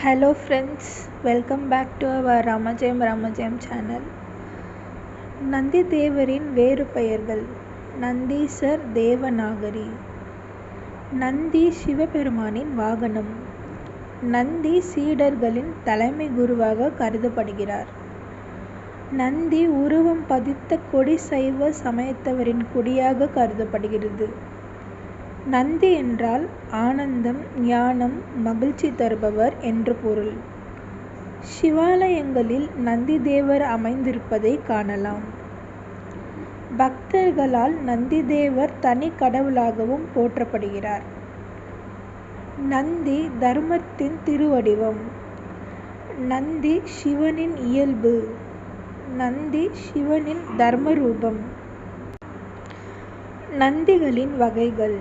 Hello friends, welcome back to our Ramajayam channel. Nandi தேவரின் வேறு பெயர்கள். நந்தீசர் தேவநாகரி. நந்தி சிவபெருமானின் வாகனம். நந்தி சீடர்களின் தலைமை குருவாக கருதப்படுகிறார். நந்தி உருவம் பதித்த கொடி சைவ சமயத்தவரின் கொடியாக கருதப்படுகிறது. நந்தி என்றால் ஆனந்தம், ஞானம், மகிழ்ச்சி தருபவர் என்று பொருள். சிவாலயங்களில் நந்தி தேவர் அமைந்திருப்பதை காணலாம். பக்தர்களால் நந்தி தேவர் தனி கடவுளாகவும் போற்றப்படுகிறார். நந்தி தர்மத்தின் திருவடிவம். நந்தி சிவனின் இயல்பு. நந்தி சிவனின் தர்மரூபம். நந்திகளின் வகைகள்.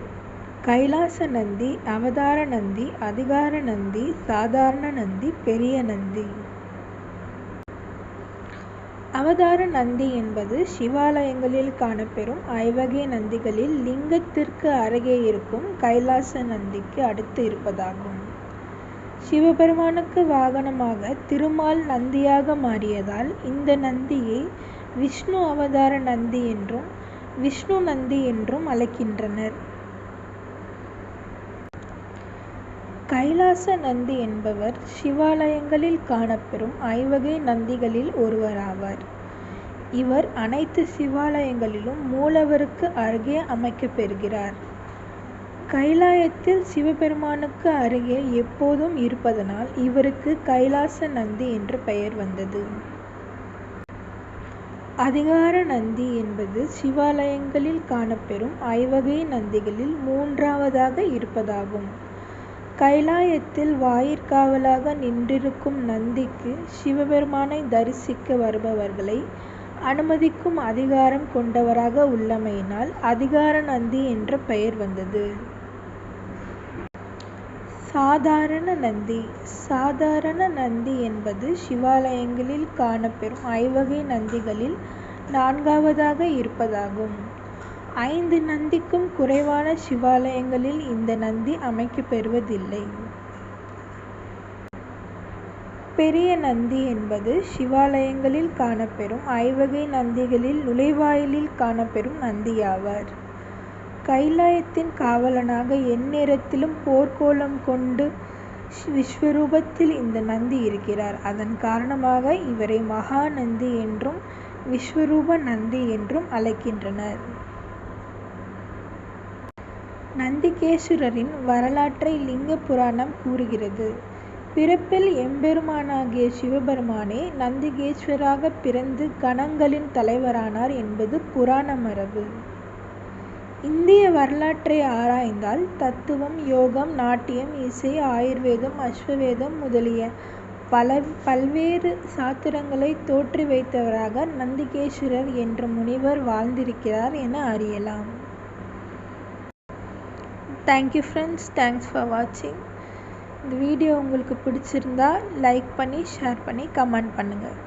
கைலாச நந்தி, அவதார நந்தி, அதிகார நந்தி, சாதாரண நந்தி, பெரிய நந்தி. அவதார நந்தி என்பது சிவாலயங்களில் காணப்பெறும் ஐவகை நந்திகளில் லிங்கத்திற்கு அருகே இருக்கும் கைலாச நந்திக்கு அடுத்து இருப்பதாகும். சிவபெருமானுக்கு வாகனமாக திருமால் நந்தியாக மாறியதால் இந்த நந்தியை விஷ்ணு அவதார நந்தி என்றும் விஷ்ணு நந்தி என்றும் அழைக்கின்றனர். கைலாச நந்தி என்பவர் சிவாலயங்களில் காணப்பெறும் ஐவகை நந்திகளில் ஒருவராவார். இவர் அனைத்து சிவாலயங்களிலும் மூலவருக்கு அருகே அமைக்கப்பெறுகிறார். கைலாயத்தில் சிவபெருமானுக்கு அருகே எப்போதும் இருப்பதனால் இவருக்கு கைலாச நந்தி என்று பெயர் வந்தது. அதிகார நந்தி என்பது சிவாலயங்களில் காணப்பெறும் ஐவகை நந்திகளில் மூன்றாவதாக இருப்பதாகும். கைலாயத்தில் வாயிற்காவலாக நின்றிருக்கும் நந்திக்கு சிவபெருமானை தரிசிக்க வருபவர்களை அனுமதிக்கும் அதிகாரம் கொண்டவராக உள்ளமையினால் அதிகார நந்தி என்ற பெயர் வந்தது. சாதாரண நந்தி. சாதாரண நந்தி என்பது சிவாலயங்களில் காணப்பெறும் ஐவகை நந்திகளில் நான்காவதாக இருப்பதாகும். 5 நந்திக்கும் குறைவான சிவாலயங்களில் இந்த நந்தி அமைக்கப்பெறுவதில்லை. பெரிய நந்தி என்பது சிவாலயங்களில் காணப்பெறும் ஐவகை நந்திகளில் நுழைவாயிலில் காணப்பெறும் நந்தியாவார். கைலாயத்தின் காவலனாக எந்நேரத்திலும் போர்க்கோலம் கொண்டு விஸ்வரூபத்தில் இந்த நந்தி இருக்கிறார். அதன் காரணமாக இவரை மகா நந்தி என்றும் விஸ்வரூப நந்தி என்றும் அழைக்கின்றனர். நந்திகேஸ்வரரின் வரலாற்றை லிங்க புராணம் கூறுகிறது. பிறப்பில் எம்பெருமானாகிய சிவபெருமானே நந்திகேஸ்வராக பிறந்து கணங்களின் தலைவரானார் என்பது புராண மரபு. இந்திய வரலாற்றை ஆராய்ந்தால் தத்துவம், யோகம், நாட்டியம், இசை, ஆயுர்வேதம், அஸ்வவேதம் முதலிய பல்வேறு சாத்திரங்களை தோற்றி வைத்தவராக நந்திகேஸ்வரர் என்ற முனிவர் வாழ்ந்திருக்கிறார் என அறியலாம். தேங்க்யூ ஃப்ரெண்ட்ஸ், தேங்க்ஸ் ஃபார் வாட்சிங். இந்த வீடியோ உங்களுக்கு பிடிச்சிருந்தா லைக் பண்ணி, ஷேர் பண்ணி, கமெண்ட் பண்ணுங்கள்.